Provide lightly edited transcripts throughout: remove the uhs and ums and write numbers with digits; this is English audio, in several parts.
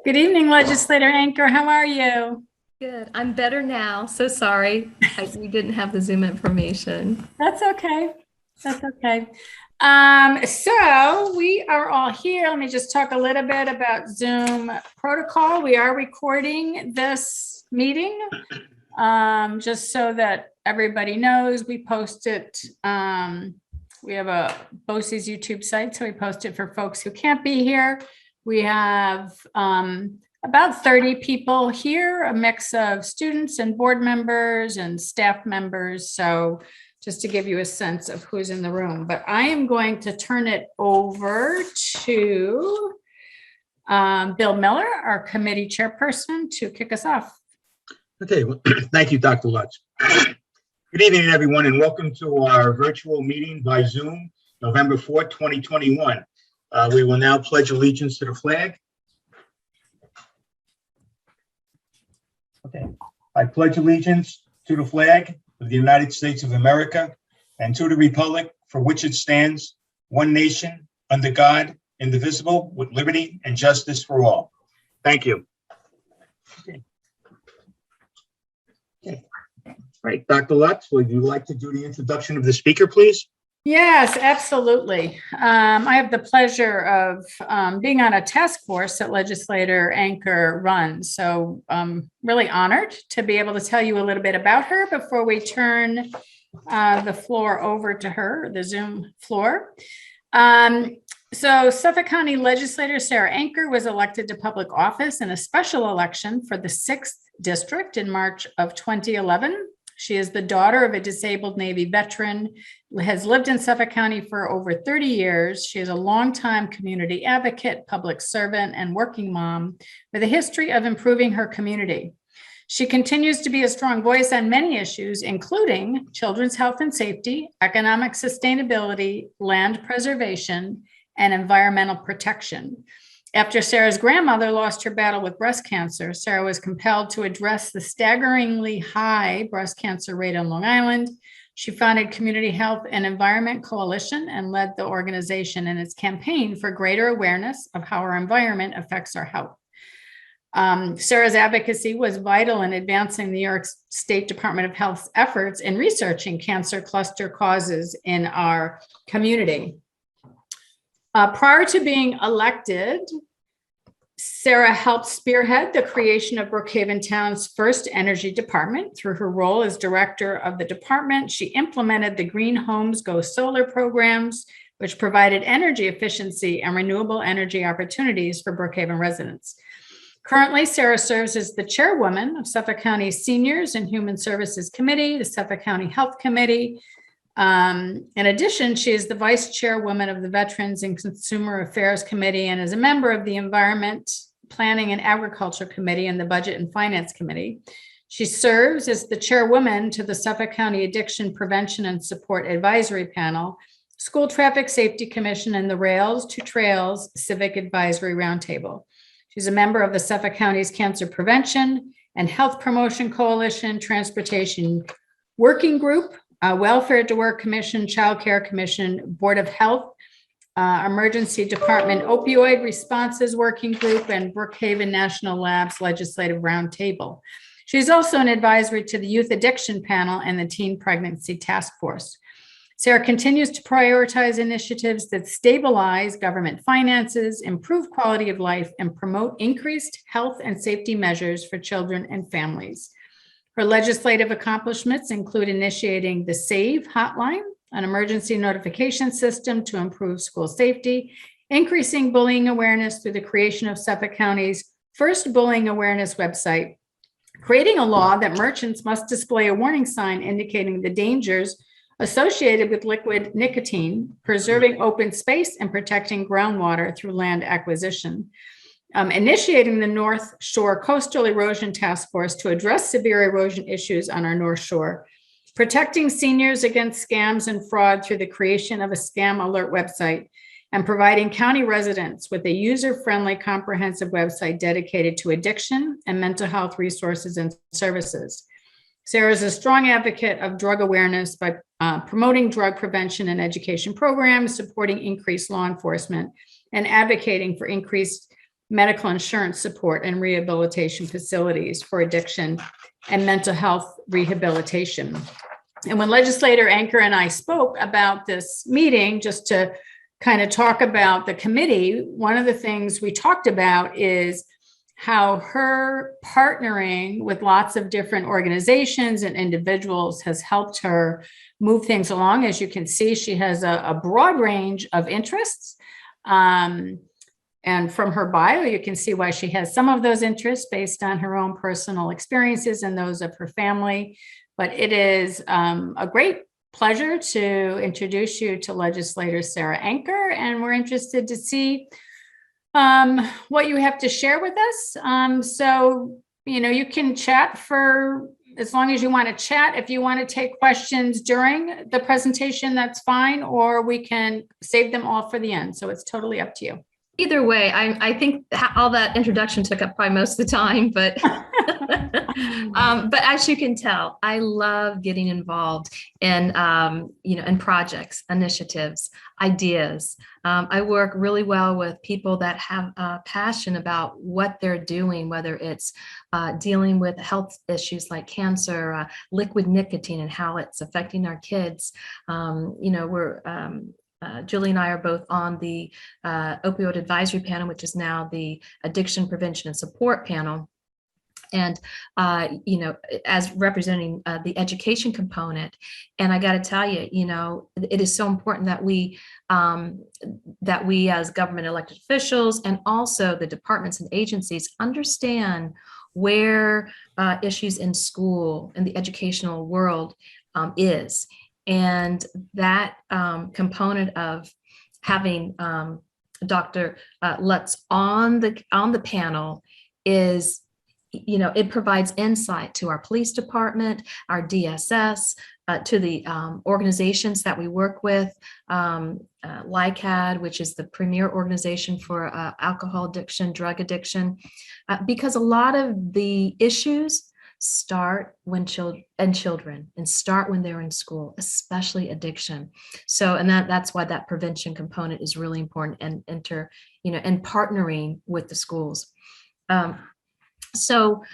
Good evening, Legislator Anker. How are you? Good. I'm better now. So sorry we didn't have the Zoom information. That's okay. That's okay. So we are all here. Let me just talk a little bit about Zoom protocol. We are recording this meeting, just so that everybody knows. We post it. We have a BOCES YouTube site, so we post it for folks who can't be here. We have about 30 people here, a mix of students and board members and staff members. So just to give you a sense of who's in the room, but I am going to turn it over to Bill Miller, our committee chairperson, to kick us off. Okay, well, thank you, Dr. Lutz. Good evening, everyone, and welcome to our virtual meeting by Zoom, November 4th, 2021. We will now pledge allegiance to the flag. Okay, I pledge allegiance to the flag of the United States of America and to the republic for which it stands, one nation, under God, indivisible, with liberty and justice for all. Thank you. Okay. Okay. All right, Dr. Lutz, would you like to do the introduction of the speaker, please? Yes, absolutely. I have the pleasure of being on a task force that Legislator Anker runs. So I'm really honored to be able to tell you a little bit about her before we turn the floor over to her, the Zoom floor. So Suffolk County Legislator Sarah Anker was elected to public office in a special election for the 6th District in March of 2011. She is the daughter of a disabled Navy veteran, has lived in Suffolk County for over 30 years. She is a longtime community advocate, public servant, and working mom with a history of improving her community. She continues to be a strong voice on many issues, including children's health and safety, economic sustainability, land preservation, and environmental protection. After Sarah's grandmother lost her battle with breast cancer, Sarah was compelled to address the staggeringly high breast cancer rate on Long Island. She founded Community Health and Environment Coalition and led the organization in its campaign for greater awareness of how our environment affects our health. Sarah's advocacy was vital in advancing the New York State Department of Health's efforts in researching cancer cluster causes in our community. Prior to being elected, Sarah helped spearhead the creation of Brookhaven Town's first energy department. Through her role as director of the department, she implemented the Green Homes Go Solar programs, which provided energy efficiency and renewable energy opportunities for Brookhaven residents. Currently, Sarah serves as the chairwoman of Suffolk County Seniors and Human Services Committee, the Suffolk County Health Committee. In addition, she is the vice chairwoman of the Veterans and Consumer Affairs Committee and is a member of the Environment, Planning and Agriculture Committee and the Budget and Finance Committee. She serves as the chairwoman to the Suffolk County Addiction Prevention and Support Advisory Panel, School Traffic Safety Commission, and the Rails to Trails Civic Advisory Roundtable. She's a member of the Suffolk County's Cancer Prevention and Health Promotion Coalition, Transportation Working Group, Welfare to Work Commission, Child Care Commission, Board of Health, Emergency Department Opioid Responses Working Group, and Brookhaven National Labs Legislative Roundtable. She's also an advisory to the Youth Addiction Panel and the Teen Pregnancy Task Force. Sarah continues to prioritize initiatives that stabilize government finances, improve quality of life, and promote increased health and safety measures for children and families. Her legislative accomplishments include initiating the Save Hotline, an emergency notification system to improve school safety, increasing bullying awareness through the creation of Suffolk County's first bullying awareness website, creating a law that merchants must display a warning sign indicating the dangers associated with liquid nicotine, preserving open space, and protecting groundwater through land acquisition. Initiating the North Shore Coastal Erosion Task Force to address severe erosion issues on our North Shore, protecting seniors against scams and fraud through the creation of a scam alert website, and providing county residents with a user-friendly, comprehensive website dedicated to addiction and mental health resources and services. Sarah is a strong advocate of drug awareness by promoting drug prevention and education programs, supporting increased law enforcement, and advocating for increased medical insurance support and rehabilitation facilities for addiction and mental health rehabilitation. And when Legislator Anker and I spoke about this meeting, just to kind of talk about the committee, one of the things we talked about is how her partnering with lots of different organizations and individuals has helped her move things along. As you can see, she has a broad range of interests. And from her bio, you can see why she has some of those interests based on her own personal experiences and those of her family. But it is a great pleasure to introduce you to Legislator Sarah Anker, and we're interested to see what you have to share with us. So, you can chat for as long as you want to chat. If you want to take questions during the presentation, that's fine, or we can save them all for the end. So it's totally up to you. Either way, I think all that introduction took up probably most of the time, but but as you can tell, I love getting involved in in projects, initiatives, ideas. I work really well with people that have a passion about what they're doing, whether it's dealing with health issues like cancer, liquid nicotine, and how it's affecting our kids. Julie and I are both on the Opioid Advisory Panel, which is now the Addiction Prevention and Support Panel. And, as representing the education component. And I got to tell you, it is so important that we as government elected officials and also the departments and agencies understand where issues in school and the educational world is. And that component of having Dr. Lutz on the panel is, it provides insight to our police department, our DSS, to the organizations that we work with, LICAD, which is the premier organization for alcohol addiction, drug addiction, because a lot of the issues start when children start when they're in school, especially addiction. So, and that's why that prevention component is really important, and and partnering with the schools. So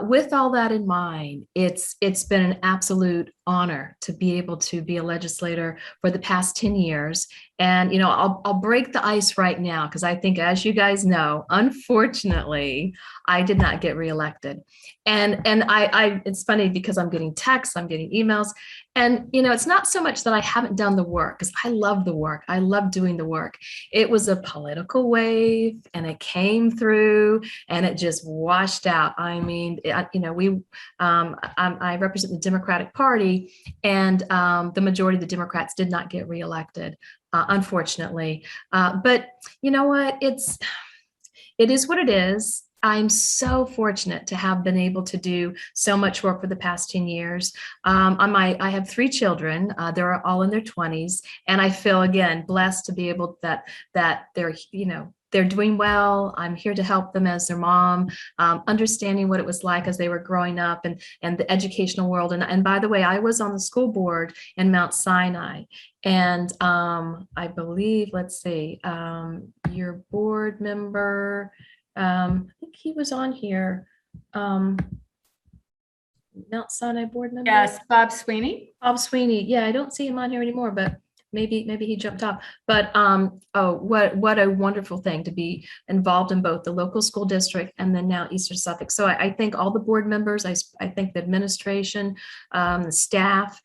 with all that in mind, it's been an absolute honor to be able to be a legislator for the past 10 years. And, I'll break the ice right now, because I think, as you guys know, unfortunately, I did not get reelected. And it's funny because I'm getting texts, I'm getting emails, and, it's not so much that I haven't done the work, because I love the work. I love doing the work. It was a political wave, and it came through, and it just washed out. I mean, I represent the Democratic Party, and the majority of the Democrats did not get reelected, unfortunately. But you know what? It is what it is. I'm so fortunate to have been able to do so much work for the past 10 years. I have 3 children. They're all in their 20s, and I feel, again, blessed to be able that they're doing well. I'm here to help them as their mom, understanding what it was like as they were growing up, and the educational world. And by the way, I was on the school board in Mount Sinai, and I believe, let's see, your board member, I think he was on here. Mount Sinai board member. Yes, Bob Sweeney. Bob Sweeney. Yeah, I don't see him on here anymore, but maybe he jumped off. But what a wonderful thing to be involved in both the local school district and then now Eastern Suffolk. So I thank all the board members. I thank the administration, the staff,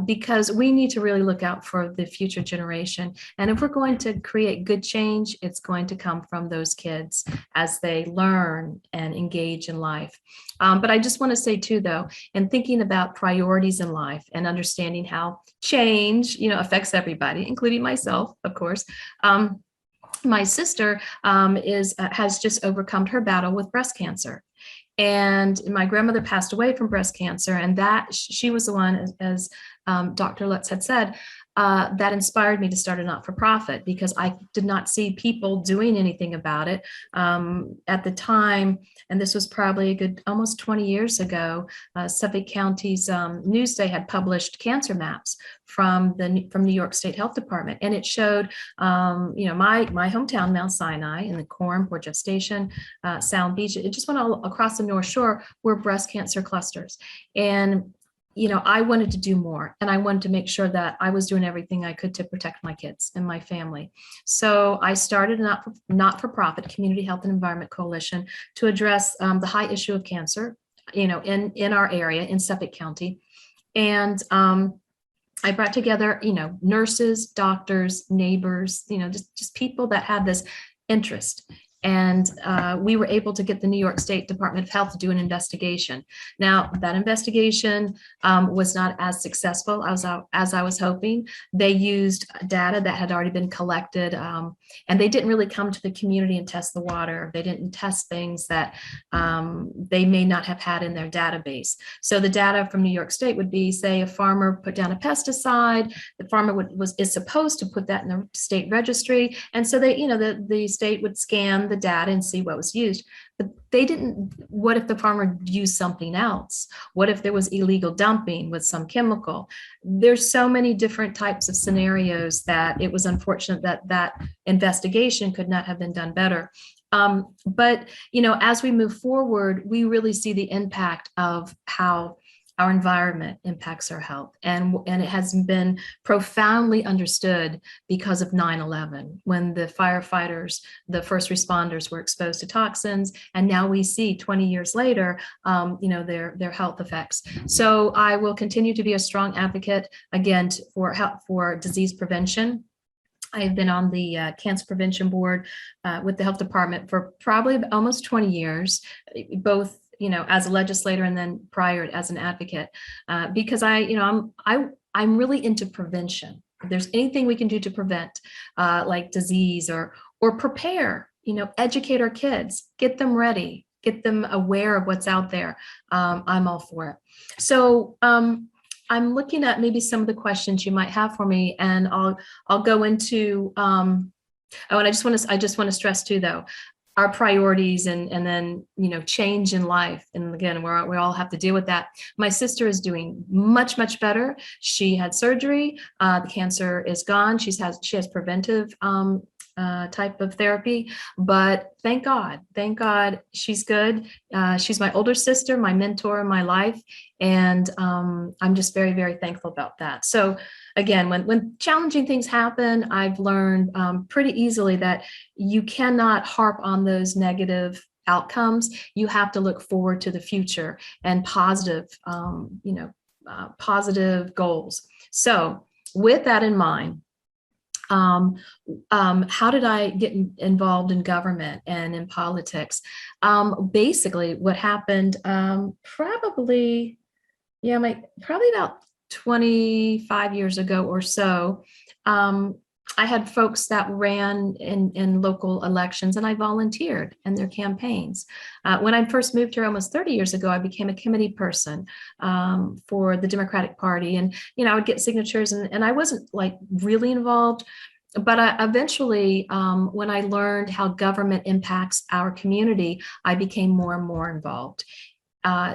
because we need to really look out for the future generation. And if we're going to create good change, it's going to come from those kids as they learn and engage in life. But I just want to say too, though, in thinking about priorities in life and understanding how change, affects everybody, including myself, of course. My sister has just overcome her battle with breast cancer. And my grandmother passed away from breast cancer, and that she was the one, as Dr. Lutz had said, that inspired me to start a not-for-profit, because I did not see people doing anything about it. At the time, and this was probably a good almost 20 years ago, Suffolk County's Newsday had published cancer maps from New York State Health Department, and it showed my hometown, Mount Sinai, in the Coram, Port Jeff Station, Sound Beach. It just went all across the North Shore were breast cancer clusters. And I wanted to do more, and I wanted to make sure that I was doing everything I could to protect my kids and my family. So I started a not-for-profit Community Health and Environment Coalition to address the high issue of cancer, in our area in Suffolk County. And I brought together, nurses, doctors, neighbors, just people that had this interest. And we were able to get the New York State Department of Health to do an investigation. Now, that investigation was not as successful as I was hoping. They used data that had already been collected, and they didn't really come to the community and test the water. They didn't test things that they may not have had in their database. So the data from New York State would be, say, a farmer put down a pesticide. The farmer is supposed to put that in the state registry, and so they, the state would scan the data and see what was used. But they didn't. What if the farmer used something else? What if there was illegal dumping with some chemical? There's so many different types of scenarios that it was unfortunate that investigation could not have been done better. But as we move forward, we really see the impact of how our environment impacts our health. And it has been profoundly understood because of 9/11, when the firefighters, the first responders, were exposed to toxins. And now we see 20 years later, their health effects. So I will continue to be a strong advocate, again, for disease prevention. I've been on the Cancer Prevention Board with the Health Department for probably almost 20 years, both as a legislator and then prior as an advocate, because I'm really into prevention. If there's anything we can do to prevent, like disease or prepare, educate our kids, get them ready, get them aware of what's out there, I'm all for it. So I'm looking at maybe some of the questions you might have for me, and I'll go into. And I just want to stress too, though, our priorities and then, change in life. And again, we all have to deal with that. My sister is doing much, much better. She had surgery. The cancer is gone. She has preventive type of therapy, but thank God she's good. She's my older sister, my mentor in my life. And I'm just very, very thankful about that. So again, when challenging things happen, I've learned pretty easily that you cannot harp on those negative outcomes. You have to look forward to the future and positive, positive goals. So with that in mind, how did I get involved in government and in politics? Basically, what happened probably about 25 years ago or so. I had folks that ran in local elections, and I volunteered in their campaigns. When I first moved here almost 30 years ago, I became a committee person for the Democratic Party. And, I would get signatures, and I wasn't really involved. But eventually, when I learned how government impacts our community, I became more and more involved.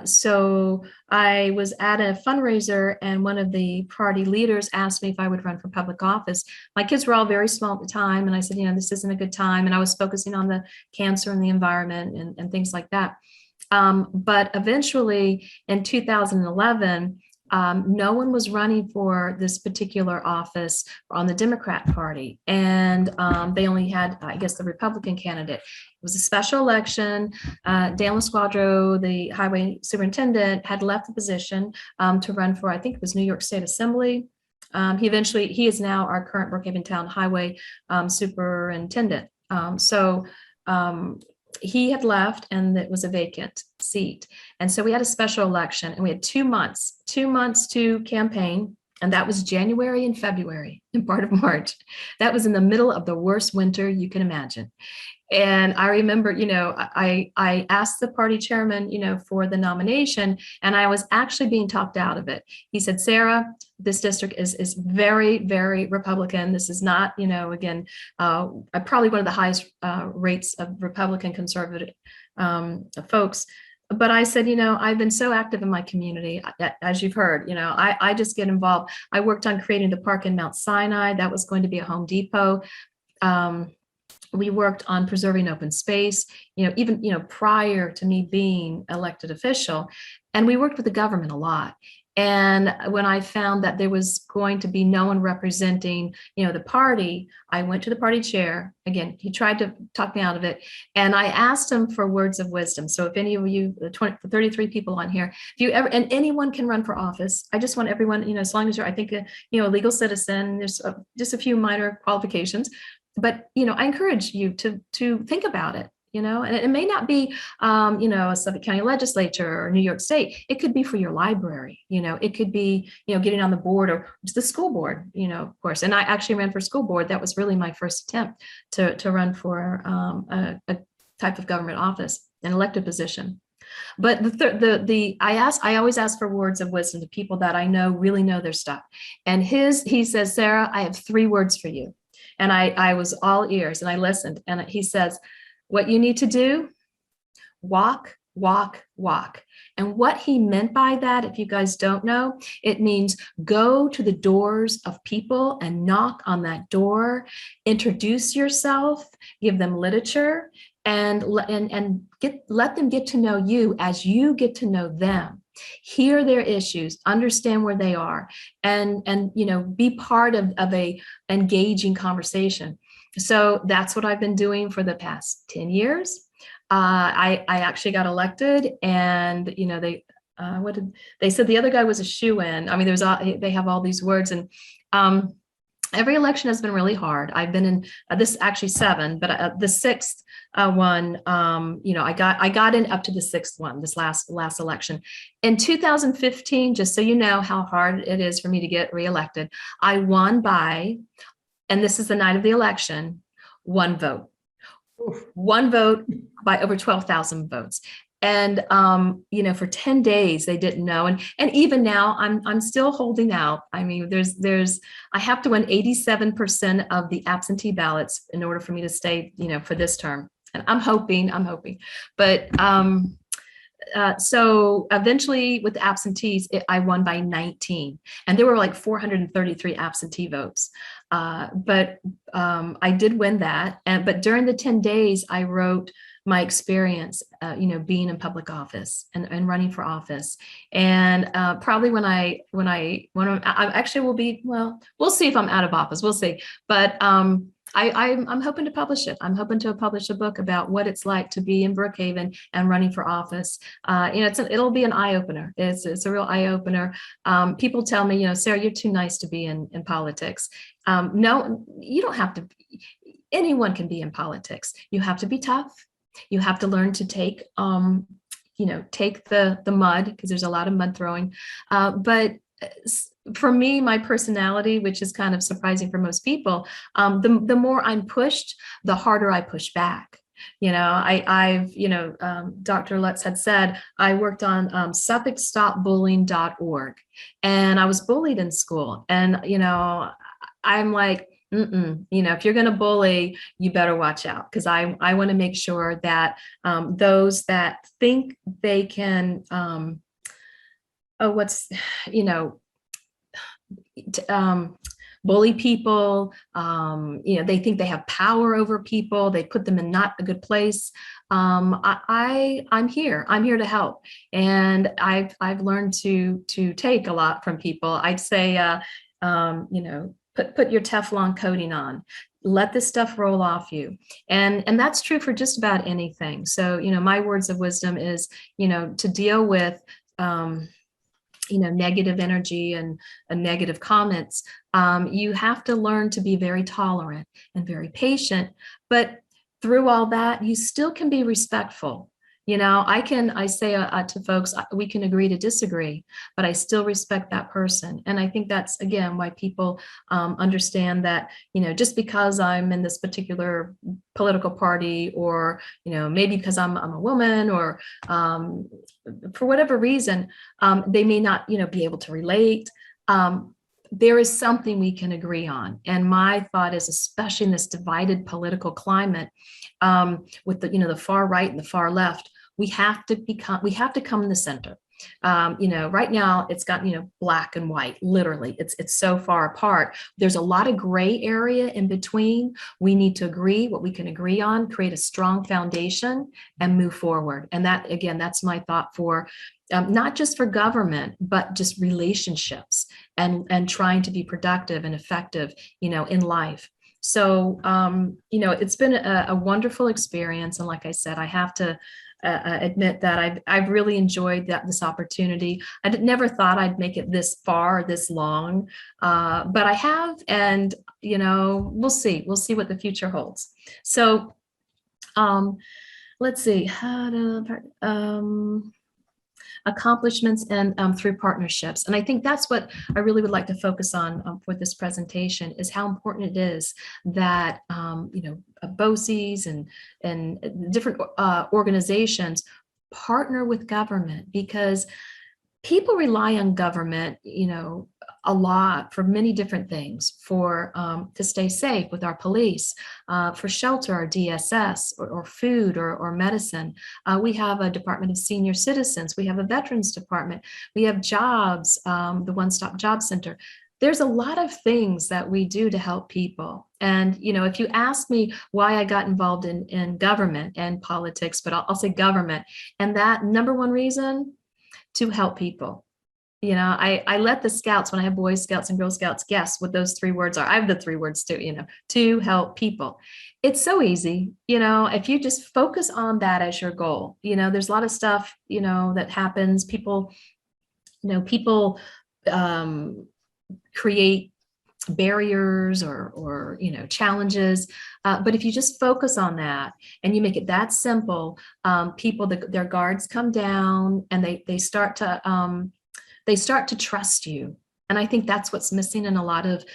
So I was at a fundraiser, and one of the party leaders asked me if I would run for public office. My kids were all very small at the time, and I said, this isn't a good time. And I was focusing on the cancer and the environment and things like that. But eventually, in 2011, no one was running for this particular office on the Democrat Party. And they only had, I guess, the Republican candidate. It was a special election. Dan LaSquadro, the highway superintendent, had left the position to run for, I think it was New York State Assembly. He is now our current Brookhaven Town Highway superintendent. He had left, and it was a vacant seat. And so we had a special election, and we had 2 months to campaign. And that was January and February and part of March. That was in the middle of the worst winter you can imagine. And I remember, I asked the party chairman, for the nomination, and I was actually being talked out of it. He said, Sarah, this district is very, very Republican. This is not, again, probably one of the highest rates of Republican conservative folks. But I said, I've been so active in my community, as you've heard, I just get involved. I worked on creating the park in Mount Sinai. That was going to be a Home Depot. We worked on preserving open space, even, prior to me being elected official. And we worked with the government a lot. And when I found that there was going to be no one representing, the party, I went to the party chair. Again, he tried to talk me out of it. And I asked him for words of wisdom. So if any of you, the 33 people on here, if you ever, and anyone can run for office, I just want everyone, as long as you're, I think, a legal citizen, there's just a few minor qualifications. But, I encourage you to think about it. And it may not be, a Suffolk County Legislature or New York State. It could be for your library. It could be, getting on the board or just the school board, of course. And I actually ran for school board. That was really my first attempt to run for a type of government office, an elected position. But I always ask for words of wisdom to people that I know really know their stuff. And he says, Sarah, I have 3 words for you. And I was all ears and I listened. And he says, what you need to do, walk, walk, walk. And what he meant by that, if you guys don't know, it means go to the doors of people and knock on that door, introduce yourself, give them literature, and let them get to know you as you get to know them. Hear their issues, understand where they are, and be part of a engaging conversation. So that's what I've been doing for the past 10 years. I actually got elected, and they said the other guy was a shoo-in. I mean, they have all these words, and every election has been really hard. I've been in this actually 7, but the 6th one, I got in up to the 6th one, this last election. In 2015, just so you know how hard it is for me to get reelected, I won by, and this is the night of the election, 1 vote. 1 vote by over 12,000 votes. And, for 10 days, they didn't know. And even now I'm still holding out. I mean, I have to win 87% of the absentee ballots in order for me to stay, for this term. And I'm hoping, but, so eventually with the absentees, I won by 19, and there were like 433 absentee votes. But I did win that. But during the 10 days, I wrote my experience, being in public office and running for office. And probably when I actually will be, well, we'll see if I'm out of office. We'll see. But I'm hoping to publish it. I'm hoping to publish a book about what it's like to be in Brookhaven and running for office. It'll be an eye opener. It's a real eye opener. People tell me, Sarah, you're too nice to be in politics. No, you don't have to. Anyone can be in politics. You have to be tough. You have to learn to take the mud, because there's a lot of mud throwing. But for me, my personality, which is kind of surprising for most people, the more I'm pushed, the harder I push back. Dr. Lutz had said, I worked on SuffolkStopBullying.org, and I was bullied in school. And, I'm like, if you're going to bully, you better watch out, because I want to make sure that those that think they can, bully people, they think they have power over people, they put them in not a good place. I'm here to help, and I've learned to take a lot from people. I'd say, put your Teflon coating on, let this stuff roll off you. And that's true for just about anything. So, my words of wisdom is, to deal with, negative energy and negative comments. You have to learn to be very tolerant and very patient, but through all that, you still can be respectful. I say to folks, we can agree to disagree, but I still respect that person. And I think that's, again, why people understand that, just because I'm in this particular political party, or, maybe because I'm a woman, or for whatever reason, they may not, be able to relate. There is something we can agree on. And my thought is, especially in this divided political climate, with the far right and the far left, we have to come in the center. Right now it's got, black and white, literally, it's so far apart. There's a lot of gray area in between. We need to agree what we can agree on, create a strong foundation, and move forward. And that, again, that's my thought for not just for government, but just relationships, and trying to be productive and effective, in life. So, it's been a wonderful experience. And like I said, I have to admit that I've really enjoyed this opportunity. I never thought I'd make it this far, this long, but I have, and we'll see what the future holds. So, let's see how to. Accomplishments and through partnerships. And I think that's what I really would like to focus on for this presentation, is how important it is that BOCES and different organizations partner with government, because people rely on government, a lot for many different things, for to stay safe with our police, for shelter, our DSS, or food, or medicine. We have a Department of Senior Citizens. We have a Veterans Department. We have jobs, the One Stop Job Center. There's a lot of things that we do to help people. And, if you ask me why I got involved in government and politics, but I'll say government, and that number one reason, to help people. I let the scouts, when I have Boy Scouts and Girl Scouts, guess what those three words are. I have the three words too, to help people. It's so easy, if you just focus on that as your goal. There's a lot of stuff, that happens. People create barriers or challenges, but if you just focus on that and you make it that simple, people, their guards come down, and they start to trust you. And I think that's what's missing in a lot of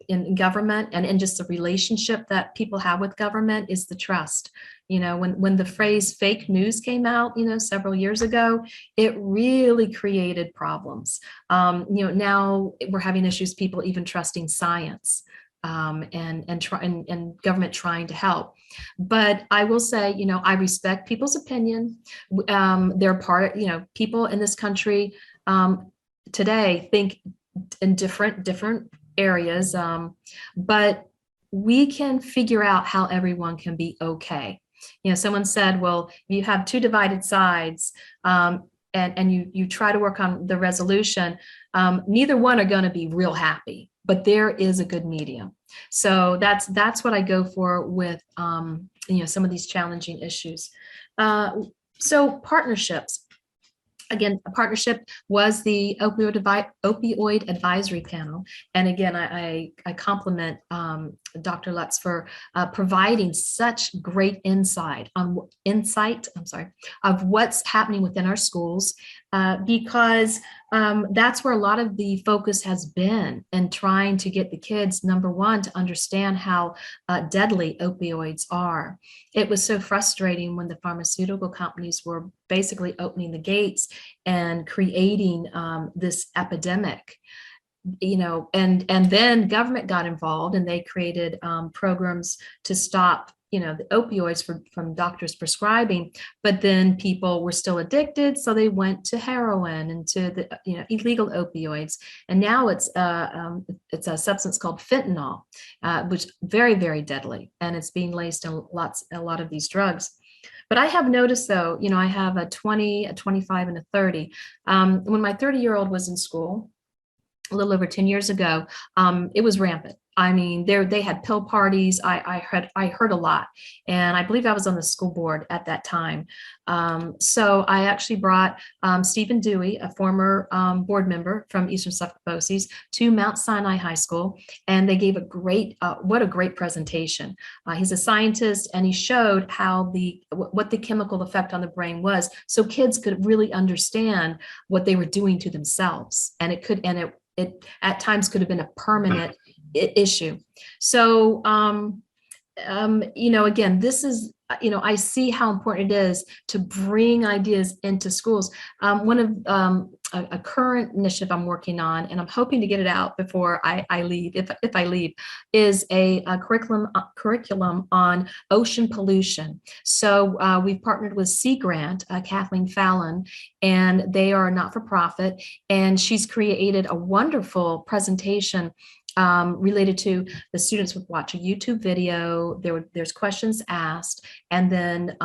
in government, and in just the relationship that people have with government, is the trust. When the phrase fake news came out, several years ago, it really created problems. Now we're having issues, people even trusting science, and government trying to help. But I will say, I respect people's opinion. They're part, people in this country today think in different areas, but we can figure out how everyone can be okay. Someone said, well, you have two divided sides, and you try to work on the resolution, neither one are going to be real happy, but there is a good medium. So that's what I go for with some of these challenging issues. So partnerships. Again, a partnership was the opioid advisory panel. And again, I compliment Dr. Lutz for providing such great insight of what's happening within our schools, because that's where a lot of the focus has been, and trying to get the kids, number one, to understand how deadly opioids are. It was so frustrating when the pharmaceutical companies were basically opening the gates and creating this epidemic. And then government got involved, and they created programs to stop the opioids from doctors prescribing, but then people were still addicted, so they went to heroin and to the illegal opioids. And now it's a substance called fentanyl, which is very, very deadly, and it's being laced in a lot of these drugs. But I have noticed, though, I have a 20, a 25, and a 30. When my 30-year-old was in school, a little over 10 years ago, it was rampant. I mean, they had pill parties. I heard a lot, and I believe I was on the school board at that time. So I actually brought Stephen Dewey, a former board member from Eastern Suffolk BOCES, to Mount Sinai High School, and they gave a great, what a great presentation. He's a scientist, and he showed how what the chemical effect on the brain was, so kids could really understand what they were doing to themselves, and it at times could have been a permanent issue. So, again, this is, I see how important it is to bring ideas into schools. One of a current initiative I'm working on, and I'm hoping to get it out before I leave, if I leave, is a curriculum on ocean pollution. So we've partnered with Sea Grant, Kathleen Fallon, and they are not for profit, and she's created a wonderful presentation related to the students would watch a YouTube video. There's questions asked, and then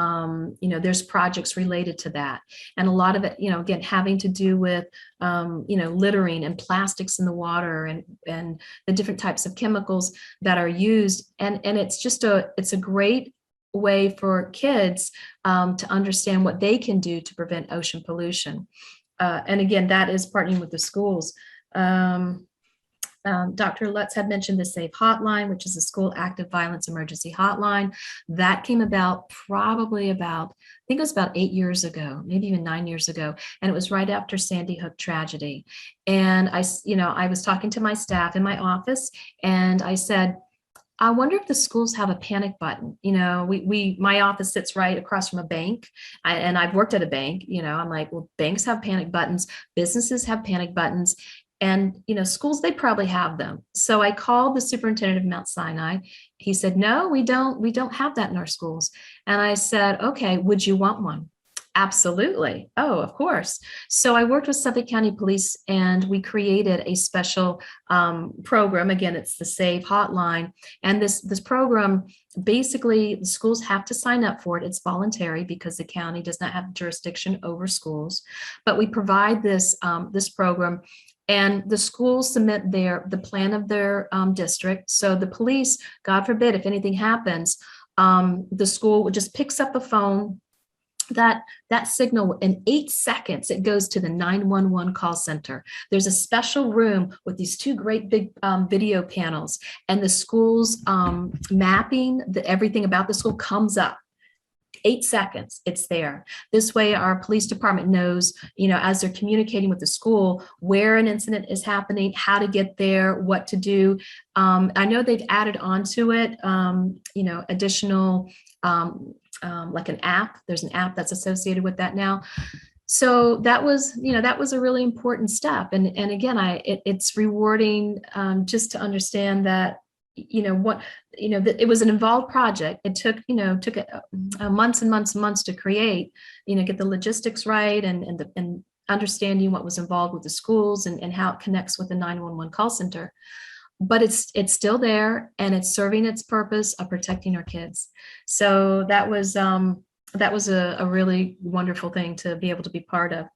there's projects related to that, and a lot of it, again, having to do with littering and plastics in the water, and the different types of chemicals that are used, and it's a great way for kids to understand what they can do to prevent ocean pollution, and again, that is partnering with the schools. Dr. Lutz had mentioned the Save Hotline, which is a school active violence emergency hotline. That came about probably I think it was about 8 years ago, maybe even 9 years ago. And it was right after Sandy Hook tragedy. And I was talking to my staff in my office, and I said, I wonder if the schools have a panic button. My office sits right across from a bank, and I've worked at a bank. I'm like, well, banks have panic buttons, businesses have panic buttons. And, schools, they probably have them. So I called the superintendent of Mount Sinai. He said, no, we don't have that in our schools. And I said, okay, would you want one? Absolutely. Oh, of course. So I worked with Suffolk County Police, and we created a special program. Again, it's the Save Hotline. And this program, basically, the schools have to sign up for it. It's voluntary because the county does not have jurisdiction over schools. But we provide this program, and the schools submit the plan of their district. So the police, God forbid, if anything happens, the school just picks up a phone. That signal, in 8 seconds, it goes to the 911 call center. There's a special room with these two great big video panels, and the school's mapping, everything about the school comes up. 8 seconds, it's there. This way, our police department knows, as they're communicating with the school, where an incident is happening, how to get there, what to do. I know they've added onto it, additional, like an app. There's an app that's associated with that now. So that was a really important step. And again, it's rewarding just to understand that, it was an involved project. It took months and months and months to create, get the logistics right, and understanding what was involved with the schools, and how it connects with the 911 call center. But it's still there, and it's serving its purpose of protecting our kids. So that was a really wonderful thing to be able to be part of.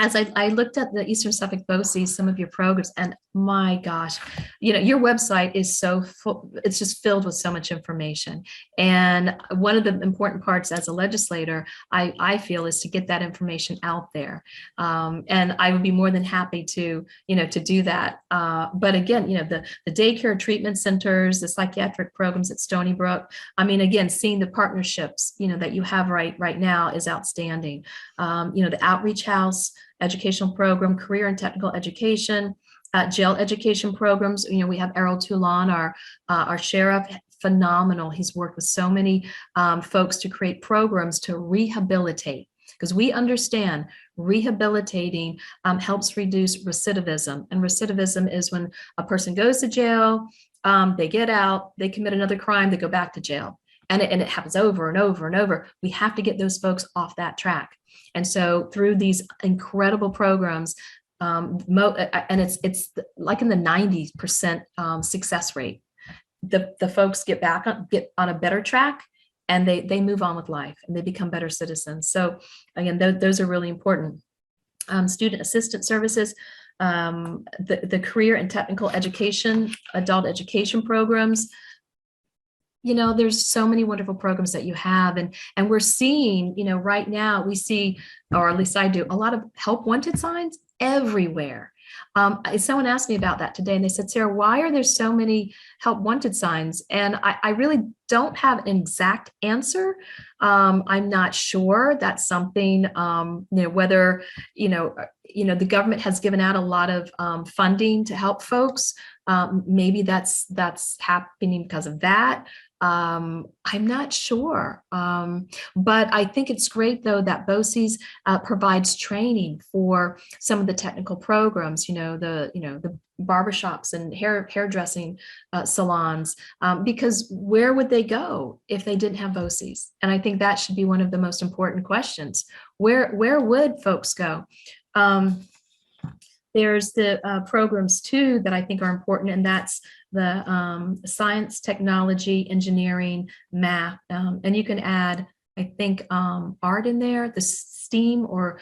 As I looked at the Eastern Suffolk BOCES, some of your programs, and my gosh, your website is so full, it's just filled with so much information. And one of the important parts as a legislator, I feel, is to get that information out there. And I would be more than happy to do that. But again, the daycare treatment centers, the psychiatric programs at Stony Brook. I mean, again, seeing the partnerships, that you have right now is outstanding. The outreach house, educational program, career and technical education, jail education programs. We have Errol Toulon, our sheriff, phenomenal. He's worked with so many folks to create programs to rehabilitate, because we understand rehabilitating helps reduce recidivism. And recidivism is when a person goes to jail, they get out, they commit another crime, they go back to jail. And it happens over and over and over. We have to get those folks off that track. And so through these incredible programs, and it's like in the 90% success rate, the folks get on a better track, and they move on with life, and they become better citizens. So again, those are really important. Student assistance services. the career and technical education, adult education programs. There's so many wonderful programs that you have, and we're seeing, right now we see, or at least I do, a lot of help wanted signs everywhere. Someone asked me about that today, and they said, Sarah, why are there so many help wanted signs? And I really don't have an exact answer. I'm not sure. That's something, whether, the government has given out a lot of funding to help folks. Maybe that's happening because of that. I'm not sure. But I think it's great, though, that BOCES provides training for some of the technical programs, the barbershops and hairdressing salons, because where would they go if they didn't have BOCES? And I think that should be one of the most important questions. Where would folks go? There's the programs too that I think are important, and that's the science, technology, engineering, math, and you can add, I think, art in there, the STEAM or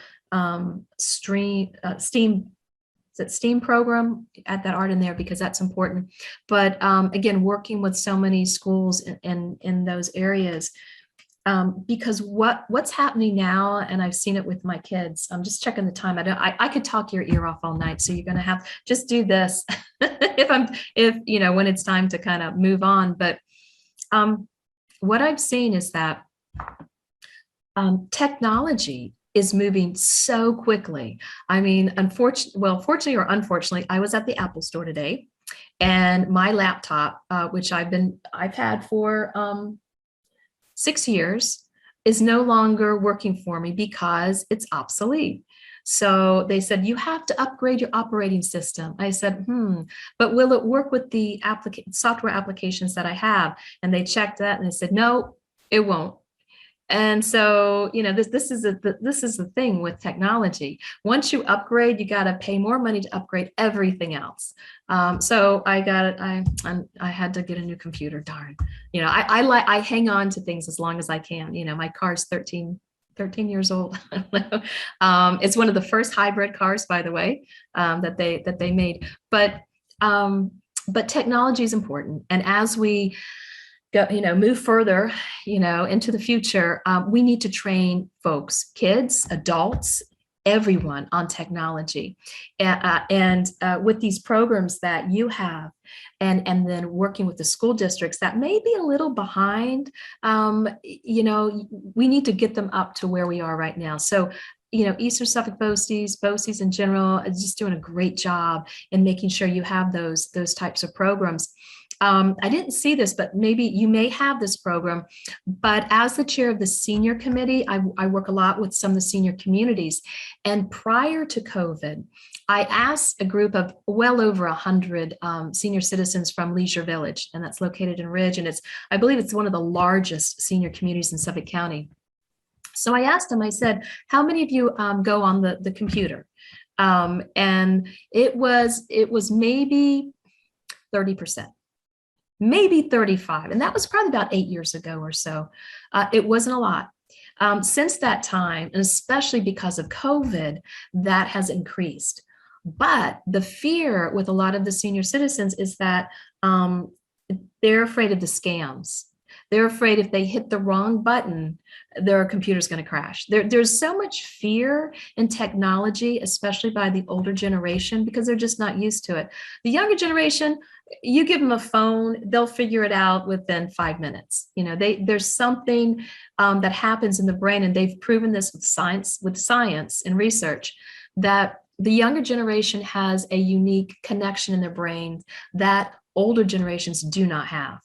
STEAM. That STEAM program, add that art in there because that's important. But again, working with so many schools in those areas, because what's happening now, and I've seen it with my kids. I'm just checking the time. I could talk your ear off all night, so you're going to have just do this if when it's time to kind of move on. But what I've seen is that technology is moving so quickly. I mean, fortunately or unfortunately, I was at the Apple store today, and my laptop, which I've had for 6 years, is no longer working for me because it's obsolete. So they said, you have to upgrade your operating system. I said, but will it work with the software applications that I have? And they checked that and they said, no, it won't. And so, this is the thing with technology. Once you upgrade, you got to pay more money to upgrade everything else. So I had to get a new computer. Darn, I hang on to things as long as I can. My car's 13 years old. It's one of the first hybrid cars, by the way, that they made. But technology is important, and as we move further, into the future, we need to train folks, kids, adults, everyone on technology. And with these programs that you have, and then working with the school districts that may be a little behind, we need to get them up to where we are right now. So Eastern Suffolk BOCES in general is just doing a great job in making sure you have those types of programs. I didn't see this, but maybe you may have this program, but as the chair of the senior committee, I work a lot with some of the senior communities. And prior to COVID, I asked a group of well over 100 senior citizens from Leisure Village, and that's located in Ridge. And I believe it's one of the largest senior communities in Suffolk County. So I asked them, I said, how many of you go on the computer? And it was maybe 30%. Maybe 35. And that was probably about 8 years ago or so. It wasn't a lot. Since that time, and especially because of COVID, that has increased. But the fear with a lot of the senior citizens is that they're afraid of the scams. They're afraid if they hit the wrong button, their computer's going to crash. There's so much fear in technology, especially by the older generation, because they're just not used to it. The younger generation, you give them a phone, they'll figure it out within 5 minutes. There's something that happens in the brain, and they've proven this with science and research, that the younger generation has a unique connection in their brain that older generations do not have.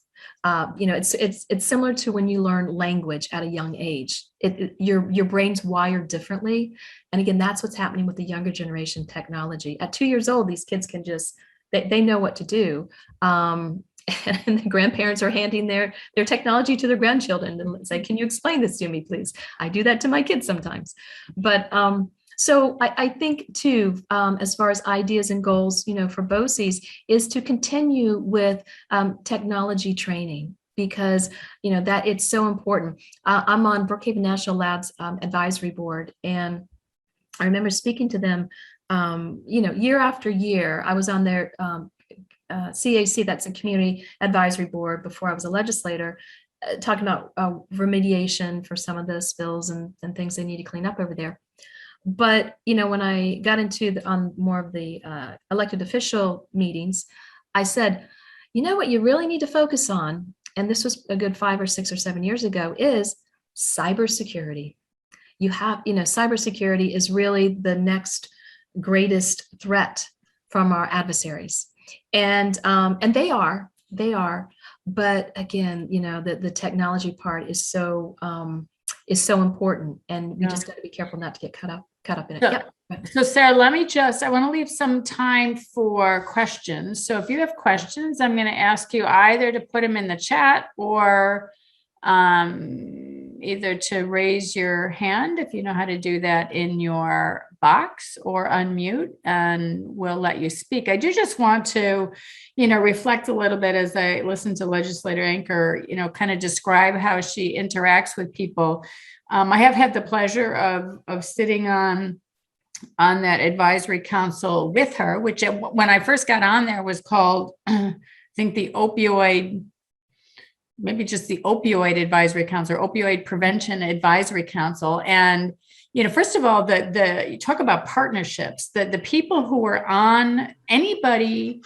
It's similar to when you learn language at a young age. Your brain's wired differently, and again, that's what's happening with the younger generation technology. At 2 years old, these kids can just they know what to do, and the grandparents are handing their technology to their grandchildren and say, "Can you explain this to me, please?" I do that to my kids sometimes, but. So I think too, as far as ideas and goals, for BOCES, is to continue with technology training, because that it's so important. I'm on Brookhaven National Labs advisory board, and I remember speaking to them year after year, I was on their CAC, that's a community advisory board before I was a legislator, talking about remediation for some of the spills and things they need to clean up over there. But, when I got into on more of the elected official meetings, I said, what you really need to focus on, and this was a good 5 or 6 or 7 years ago, is cybersecurity. Cybersecurity is really the next greatest threat from our adversaries. And they are, but again, the technology part is so important, and we just got to be careful not to get caught up in it. Yep. So Sarah, I want to leave some time for questions. So if you have questions, I'm going to ask you either to put them in the chat or either to raise your hand if you know how to do that in your box, or unmute, and we'll let you speak. I do just want to, reflect a little bit as I listen to Legislator Anker, kind of describe how she interacts with people. I have had the pleasure of sitting on that advisory council with her, which when I first got on there was called, I think the Opioid Advisory Council, or Opioid Prevention Advisory Council. And, first of all, you talk about partnerships, the people who were on, anybody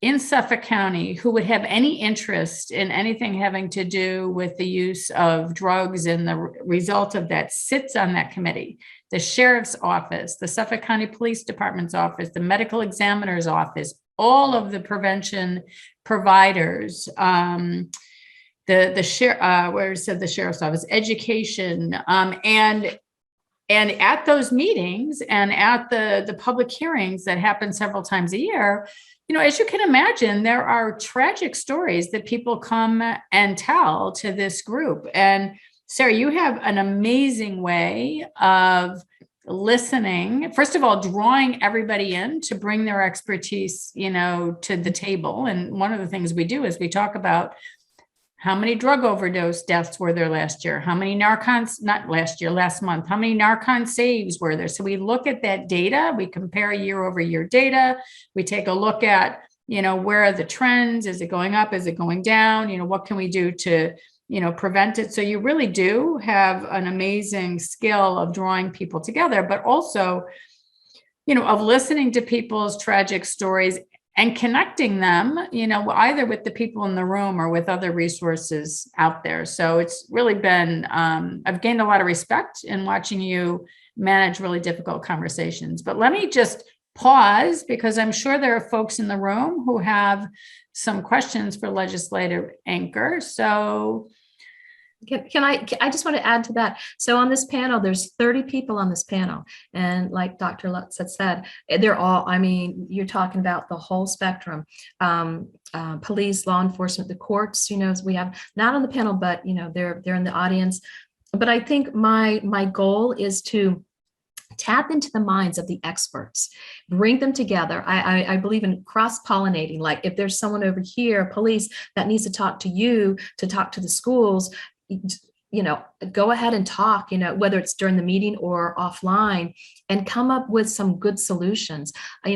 in Suffolk County who would have any interest in anything having to do with the use of drugs and the result of that sits on that committee. The sheriff's office, the Suffolk County Police Department's office, the medical examiner's office, all of the prevention providers, the sheriff's office, education, and at those meetings and at the public hearings that happen several times a year, as you can imagine, there are tragic stories that people come and tell to this group. And Sarah, you have an amazing way of listening, first of all, drawing everybody in to bring their expertise, to the table. And one of the things we do is we talk about how many drug overdose deaths were there last year? How many last month? How many Narcan saves were there? So we look at that data, we compare year over year data. We take a look at, where are the trends? Is it going up? Is it going down? What can we do to, prevent it? So you really do have an amazing skill of drawing people together, but also, of listening to people's tragic stories and connecting them, either with the people in the room or with other resources out there. So it's really been, I've gained a lot of respect in watching you manage really difficult conversations. But let me just pause, because I'm sure there are folks in the room who have some questions for Legislator Anker. So I just want to add to that. So on this panel, there's 30 people on this panel. And like Dr. Lutz had said, they're all, you're talking about the whole spectrum. Police, law enforcement, the courts, we have not on the panel, but, they're in the audience. But I think my goal is to tap into the minds of the experts, bring them together. I believe in cross-pollinating. Like if there's someone over here, police, that needs to talk to you, to talk to the schools, go ahead and talk, whether it's during the meeting or offline, and come up with some good solutions. I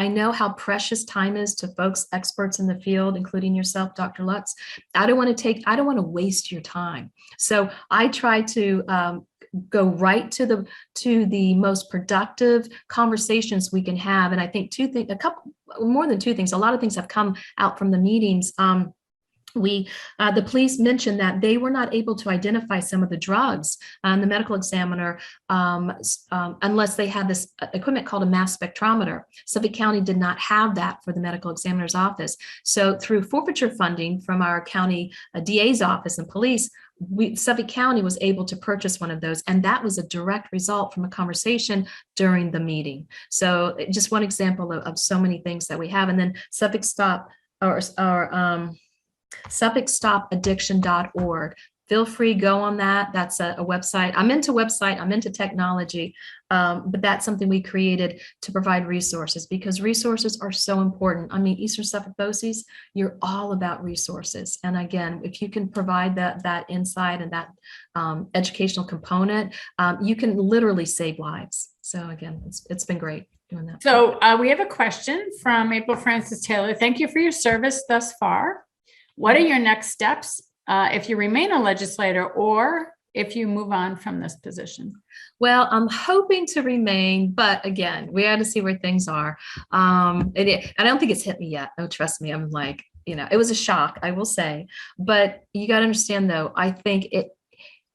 know how precious time is to folks, experts in the field, including yourself, Dr. Lutz. I don't want to waste your time. So I try to go right to the most productive conversations we can have. And I think more than two things, a lot of things have come out from the meetings. The police mentioned that they were not able to identify some of the drugs on the medical examiner unless they had this equipment called a mass spectrometer. Suffolk County did not have that for the medical examiner's office. So through forfeiture funding from our county DA's office and police, Suffolk County was able to purchase one of those, and that was a direct result from a conversation during the meeting. So just one example of so many things that we have. And then Suffolk Stop SuffolkStopAddiction.org. Feel free, go on that. That's a website. I'm into technology, but that's something we created to provide resources, because resources are so important. Eastern Suffolk BOCES, you're all about resources. And again, if you can provide that insight and that educational component, you can literally save lives. So again, it's been great. doing that. So we have a question from April Francis Taylor. Thank you for your service thus far. What are your next steps if you remain a legislator or if you move on from this position? Well, I'm hoping to remain, but again, we got to see where things are. I don't think it's hit me yet. Oh, trust me. I'm like, it was a shock, I will say, but you got to understand though, I think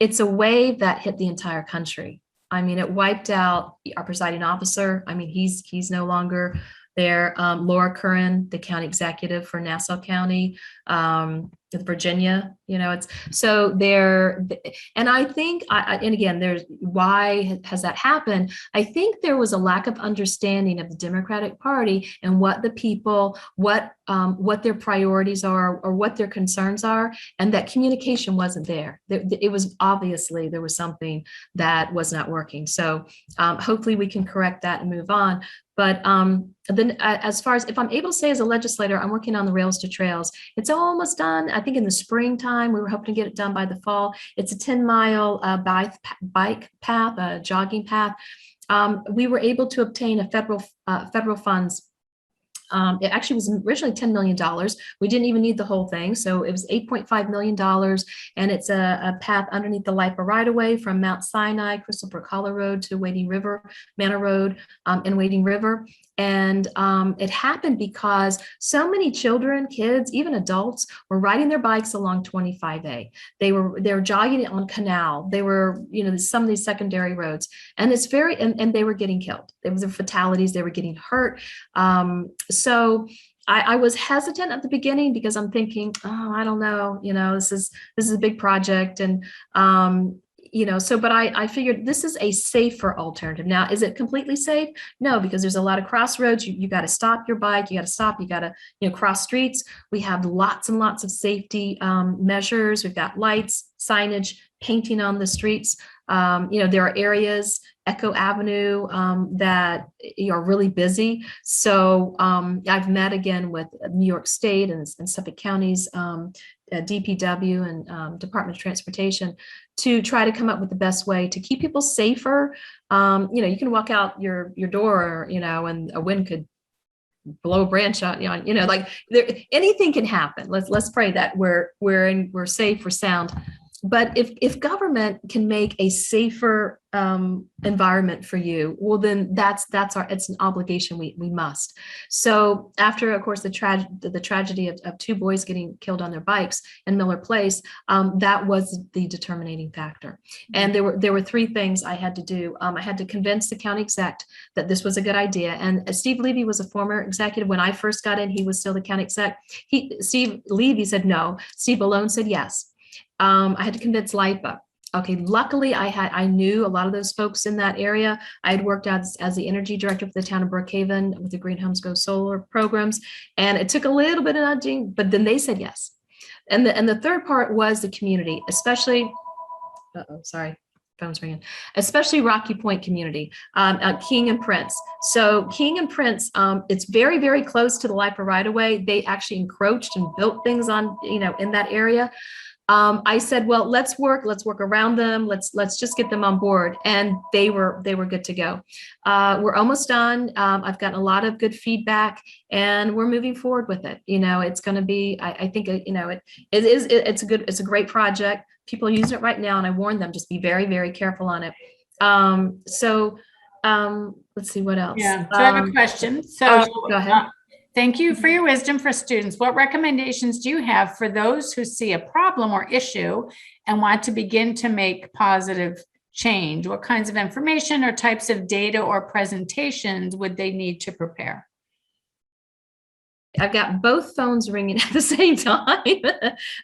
it's a wave that hit the entire country. I mean, it wiped out our presiding officer. I mean, he's no longer there. Laura Curran, the county executive for Nassau County, Virginia, it's so there. And I think, and again, why has that happened? I think there was a lack of understanding of the Democratic Party and what the people, what their priorities are or what their concerns are, and that communication wasn't there. It was obviously there was something that was not working. So hopefully we can correct that and move on. But then as far as if I'm able to say as a legislator, I'm working on the Rails to Trails. It's almost done. I think in the springtime, we were hoping to get it done by the fall. It's a 10-mile bike path, a jogging path. We were able to obtain a federal funds. It actually was originally $10 million. We didn't even need the whole thing. So it was $8.5 million. And it's a path underneath the LIPA right away from Mount Sinai, Crystal Brook Hollow Road to Wading River, Manor Road, and Wading River. And it happened because so many children, kids, even adults were riding their bikes along 25A. They were jogging it on Canal. They were, some of these secondary roads, and it's and they were getting killed. There was fatalities. They were getting hurt. So I was hesitant at the beginning because I'm thinking, oh, I don't know, this is a big project, and but I figured this is a safer alternative. Now, is it completely safe? No, because there's a lot of crossroads. You got to stop your bike. You got to stop. You got to, cross streets. We have lots and lots of safety measures. We've got lights, signage, painting on the streets. There are areas, Echo Avenue, that are really busy. So I've met again with New York State and Suffolk County's DPW and Department of Transportation to try to come up with the best way to keep people safer. You can walk out your door, and a wind could blow a branch out, anything can happen. Let's pray that we're safe, we're sound. But if government can make a safer environment for you, well, then it's an obligation we must. So after, of course, the tragedy of two boys getting killed on their bikes in Miller Place, that was the determining factor. And there were three things I had to do. I had to convince the county exec that this was a good idea. And Steve Levy was a former executive. When I first got in, he was still the county exec. Steve Levy said no. Steve Malone said yes. I had to convince LIPA. Okay, luckily I knew a lot of those folks in that area. I had worked as the energy director for the town of Brookhaven with the Green Homes Go Solar programs, and it took a little bit of nudging, but then they said yes. And the third part was the community, especially. Sorry, phone's ringing. Especially Rocky Point community, King and Prince. So King and Prince, it's very, very close to the LIPA right away. They actually encroached and built things on, in that area. I said, well, let's work around them. Let's just get them on board. And they were good to go. We're almost done. I've gotten a lot of good feedback and we're moving forward with it. It's going to be, I think, it's a great project. People are using it right now. And I warned them, just be very, very careful on it. Let's see what else. Yeah. So I have a question. So go ahead. Thank you for your wisdom for students. What recommendations do you have for those who see a problem or issue and want to begin to make positive change? What kinds of information or types of data or presentations would they need to prepare? I've got both phones ringing at the same time.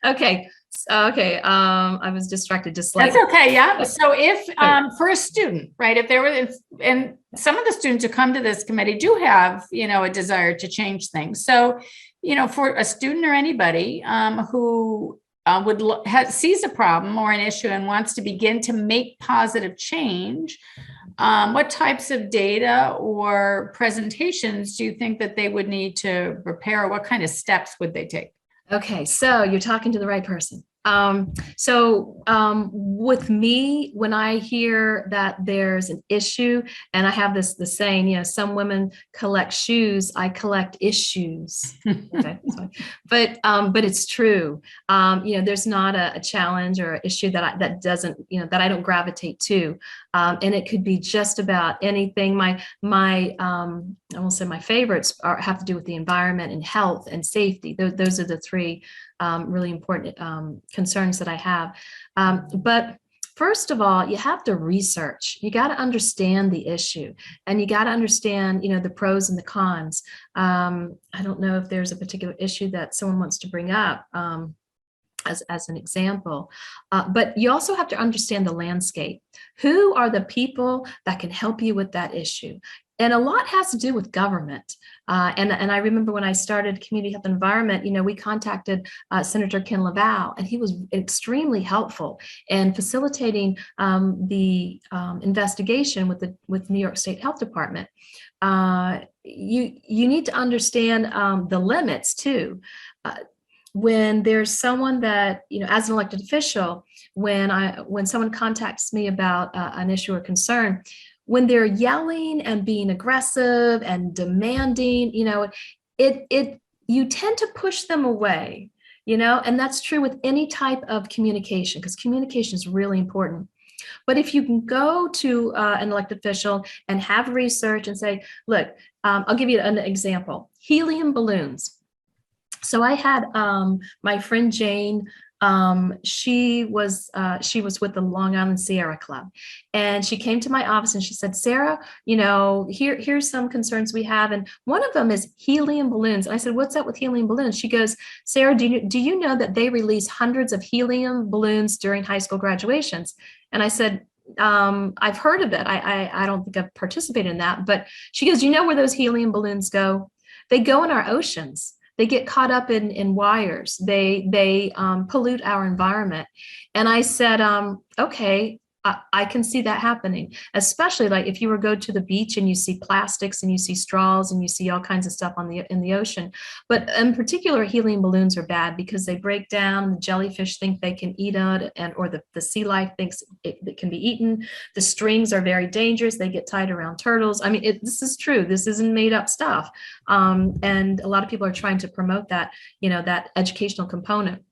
Okay. I was distracted. Just like that's okay. Yeah. So if for a student, right, if there were, and some of the students who come to this committee do have, a desire to change things. So, for a student or anybody who sees a problem or an issue and wants to begin to make positive change, what types of data or presentations do you think that they would need to prepare? What kind of steps would they take? Okay, so you're talking to the right person. With me, when I hear that there's an issue, and I have the saying, some women collect shoes, I collect issues. Okay, but it's true. There's not a challenge or an issue that doesn't, that I don't gravitate to, and it could be just about anything. I won't say my favorites have to do with the environment and health and safety. Those are the three really important concerns that I have. But first of all, you have to research. You got to understand the issue, and you got to understand, the pros and the cons. I don't know if there's a particular issue that someone wants to bring up as an example, but you also have to understand the landscape. Who are the people that can help you with that issue? And a lot has to do with government. And I remember when I started Community Health and Environment, we contacted Senator Ken LaValle, and he was extremely helpful in facilitating the investigation with New York State Health Department. You need to understand the limits too. When there's someone that, as an elected official, when someone contacts me about an issue or concern, when they're yelling and being aggressive and demanding, you tend to push them away, and that's true with any type of communication, because communication is really important. But if you can go to an elected official and have research and say, look, I'll give you an example, helium balloons. So I had my friend Jane. She was with the Long Island Sierra Club, and she came to my office and she said, Sarah, here's some concerns we have, and one of them is helium balloons. And I said, what's up with helium balloons? She goes, Sarah, do you know that they release hundreds of helium balloons during high school graduations? And I said, I've heard of it. I don't think I've participated in that. But she goes, you know where those helium balloons go? They go in our oceans. They get caught up in wires. They pollute our environment. And I said, okay, I can see that happening, especially like if you were go to the beach and you see plastics and you see straws and you see all kinds of stuff in the ocean. But in particular, helium balloons are bad because they break down. The jellyfish think they can eat it, or the sea life thinks it can be eaten. The strings are very dangerous. They get tied around turtles. I mean, this is true. This isn't made up stuff. And a lot of people are trying to promote that, that educational component.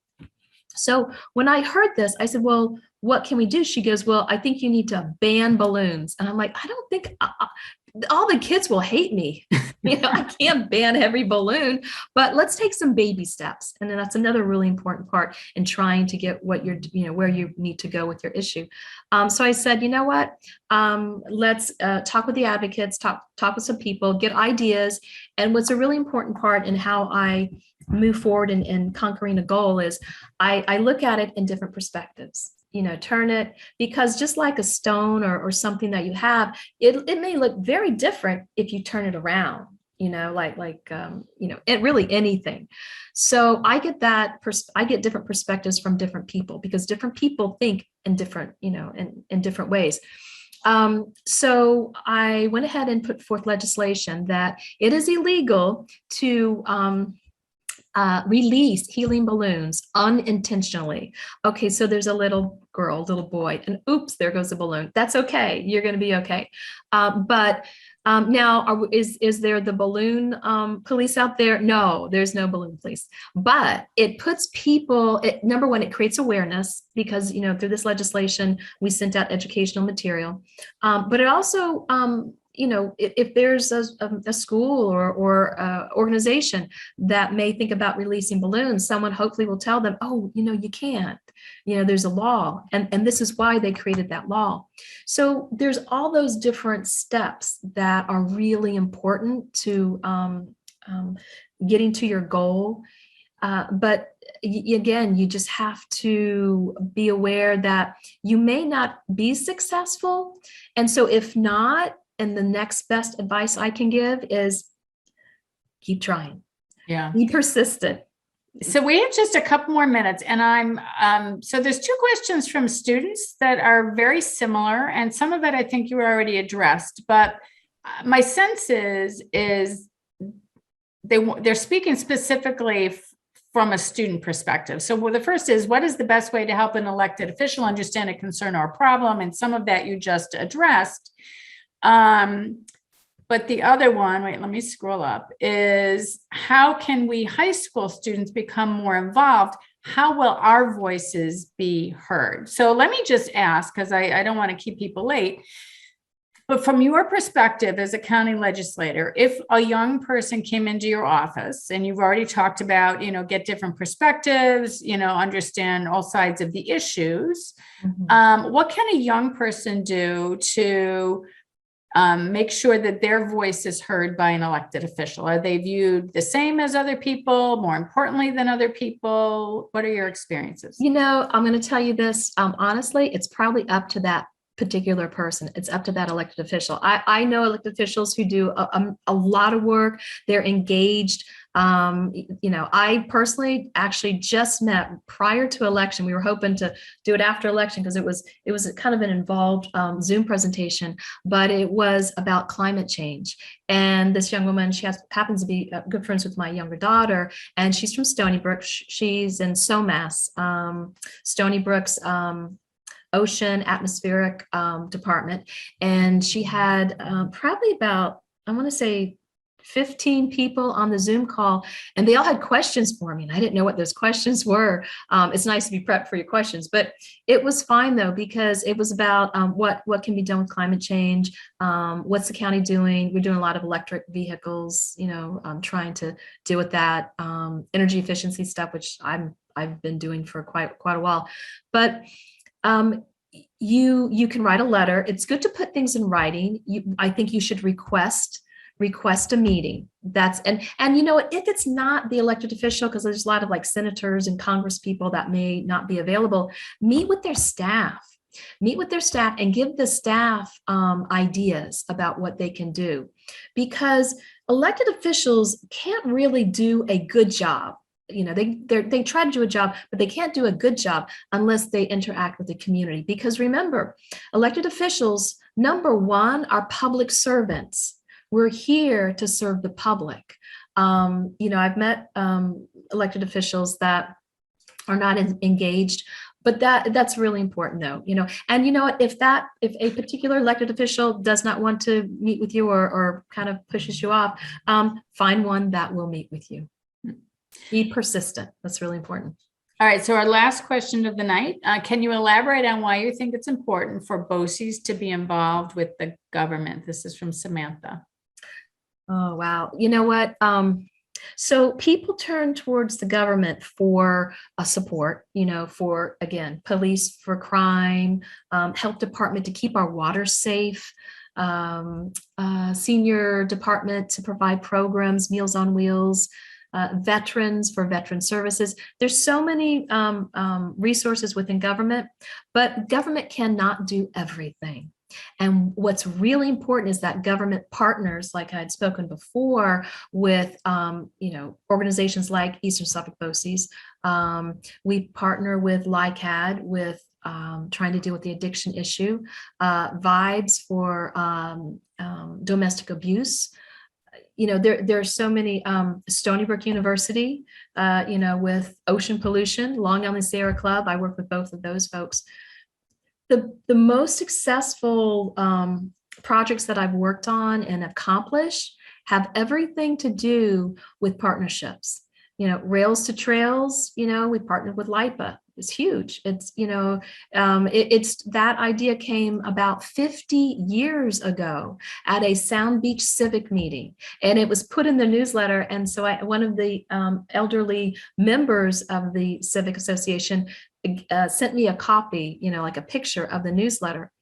So when I heard this, I said, well, what can we do? She goes, well, I think you need to ban balloons. And I'm like, I don't think all the kids will hate me. I can't ban every balloon, but let's take some baby steps. And then that's another really important part in trying to get what you're, where you need to go with your issue. So I said, you know what, let's talk with the advocates, talk with some people, get ideas. And what's a really important part in how I move forward in conquering a goal is I look at it in different perspectives. Turn it, because just like a stone or something that you have, it may look very different if you turn it around, it really anything. So I get I get different perspectives from different people, because different people think in different, in different ways. So I went ahead and put forth legislation that it is illegal to release helium balloons unintentionally. Okay, so there's a little girl, little boy, and oops, there goes a balloon. That's okay. You're going to be okay. But now, is there the balloon police out there? No, there's no balloon police. But it puts people, number one, it creates awareness, because, through this legislation, we sent out educational material. But it also, if there's a school or organization that may think about releasing balloons, someone hopefully will tell them, oh, you can't, there's a law, and this is why they created that law. So there's all those different steps that are really important to getting to your goal. But again, you just have to be aware that you may not be successful. And so if not, and the next best advice I can give is keep trying. Yeah. Be persistent. So we have just a couple more minutes, and so there's two questions from students that are very similar, and some of it I think you already addressed, but my sense is they're speaking specifically from a student perspective. So well, the first is, what is the best way to help an elected official understand a concern or a problem? And some of that you just addressed. But the other one, wait, let me scroll up, is how can we high school students become more involved? How will our voices be heard? So let me just ask, because I don't want to keep people late. But from your perspective as a county legislator, if a young person came into your office, and you've already talked about, get different perspectives, understand all sides of the issues, what can a young person do to make sure that their voice is heard by an elected official? Are they viewed the same as other people, more importantly than other people? What are your experiences? I'm going to tell you this. Honestly, it's probably up to that particular person. It's up to that elected official. I know elected officials who do a lot of work. They're engaged. I personally actually just met prior to election. We were hoping to do it after election because it was kind of an involved Zoom presentation, but it was about climate change. And this young woman, she happens to be good friends with my younger daughter, and she's from Stony Brook. She's in SOMAS, Stony Brook's ocean atmospheric department. And she had probably about, I want to say 15 people on the Zoom call, and they all had questions for me. And I didn't know what those questions were. It's nice to be prepped for your questions, but it was fine though, because it was about what can be done with climate change. What's the county doing? We're doing a lot of electric vehicles, trying to deal with that energy efficiency stuff, which I've been doing for quite a while. But you can write a letter. It's good to put things in writing. I think you should request a meeting. And you know what, if it's not the elected official, because there's a lot of like senators and Congress people that may not be available, meet with their staff and give the staff ideas about what they can do, because elected officials can't really do a good job. They try to do a job, but they can't do a good job unless they interact with the community. Because remember, elected officials, number one, are public servants. We're here to serve the public. I've met elected officials that are not engaged, but that's really important though. And you know what, if a particular elected official does not want to meet with you or kind of pushes you off, find one that will meet with you. Be persistent. That's really important. All right. So our last question of the night, can you elaborate on why you think it's important for BOCES to be involved with the government? This is from Samantha. Oh, wow. You know what? So people turn towards the government for support, for, again, police for crime, health department to keep our water safe, senior department to provide programs, Meals on Wheels, veterans for veteran services. There's so many resources within government, but government cannot do everything. And what's really important is that government partners, like I had spoken before, with organizations like Eastern Suffolk BOCES. We partner with LICAD with trying to deal with the addiction issue, Vibes for domestic abuse. There are so many, Stony Brook University, with ocean pollution, Long Island Sierra Club. I work with both of those folks. The most successful projects that I've worked on and accomplished have everything to do with partnerships. Rails to Trails, we partnered with LIPA. It's huge. It's, it's that idea came about 50 years ago at a Sound Beach civic meeting, and it was put in the newsletter. And so one of the elderly members of the Civic Association sent me a copy, like a picture of the newsletter.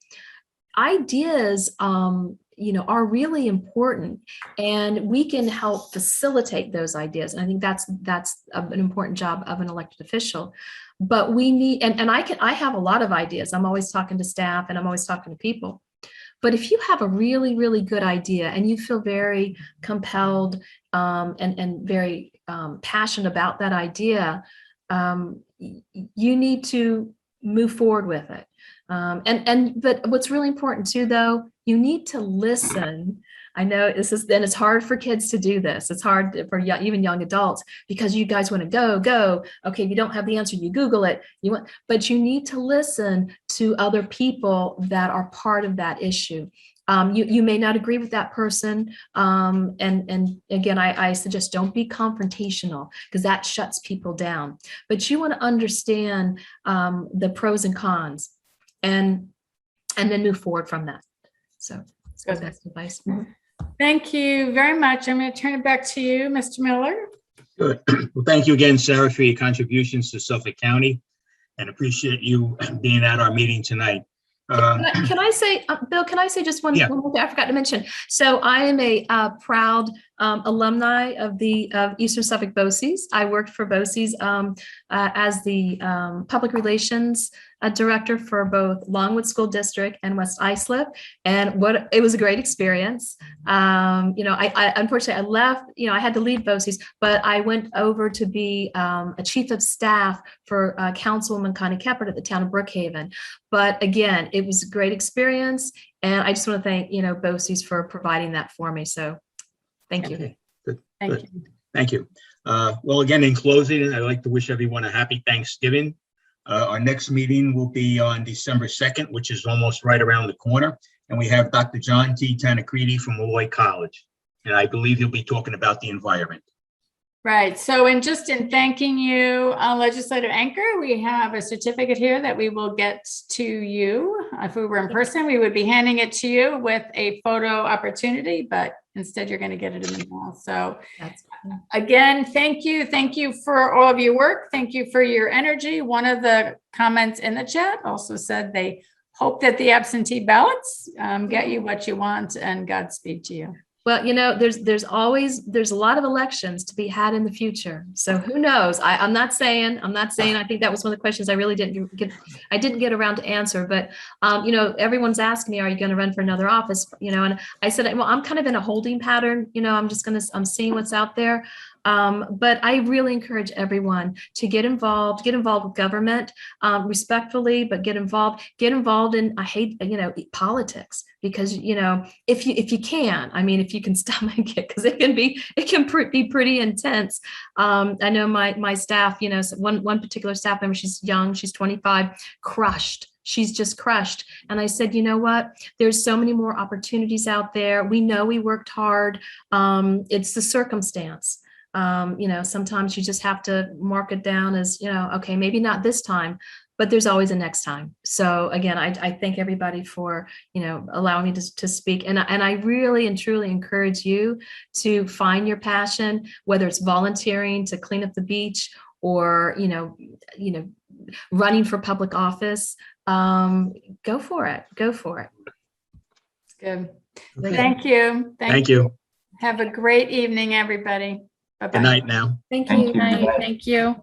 Ideas, are really important, and we can help facilitate those ideas. And I think that's an important job of an elected official. But we need, and I have a lot of ideas. I'm always talking to staff and I'm always talking to people. But if you have a really, really good idea and you feel very compelled and very passionate about that idea, you need to move forward with it. But what's really important too, though, you need to listen I know this is, and it's hard for kids to do this. It's hard for even young adults, because you guys want to go. Okay, if you don't have the answer, you Google it. But you need to listen to other people that are part of that issue. You may not agree with that person. And again, I suggest don't be confrontational, because that shuts people down. But you want to understand the pros and cons, and then move forward from that. So that's my best advice. Thank you very much. I'm going to turn it back to you, Mr. Miller. Good. Well, thank you again, Sarah, for your contributions to Suffolk County, and appreciate you being at our meeting tonight. Can I say, Bill, can I say just one more thing I forgot to mention? So I am a proud alumni of Eastern Suffolk BOCES. I worked for BOCES as the public relations director for both Longwood School District and West Islip, and it was a great experience. I unfortunately I left. I had to leave BOCES, but I went over to be a chief of staff for Councilwoman Connie Keppert at the town of Brookhaven. But again, it was a great experience, and I just want to thank BOCES for providing that for me. So thank you. Okay. Good. Thank Good. you. Thank you. Well, again, in closing, I'd like to wish everyone a happy Thanksgiving. Our next meeting will be on December 2nd, which is almost right around the corner. And we have Dr. John T. Tanacredi from Malloy College. And I believe he'll be talking about the environment. Right. So in thanking you, Legislator Anker, we have a certificate here that we will get to you. If we were in person, we would be handing it to you with a photo opportunity, but instead you're going to get it in the mail. So again, thank you. Thank you for all of your work. Thank you for your energy. One of the comments in the chat also said they hope that the absentee ballots get you what you want, and Godspeed to you. Well, there's a lot of elections to be had in the future. So who knows? I'm not saying, I think that was one of the questions I really didn't get around to answer, but everyone's asking me, are you going to run for another office? And I said, well, I'm kind of in a holding pattern. I'm seeing what's out there. But I really encourage everyone to get involved with government, respectfully, but get involved in, I hate, politics, because, if you can, if you can stomach it, because it can be pretty intense. I know my staff, one particular staff member, she's young, she's 25, crushed. She's just crushed. And I said, you know what? There's so many more opportunities out there. We know we worked hard. It's the circumstance. Sometimes you just have to mark it down as, okay, maybe not this time, but there's always a next time. So again, I thank everybody for, allowing me to speak. And I really and truly encourage you to find your passion, whether it's volunteering to clean up the beach or, running for public office. Go for it. Good. Okay. Thank you. Thank you. Have a great evening, everybody. Bye-bye. Good night now. Thank you. Thank you.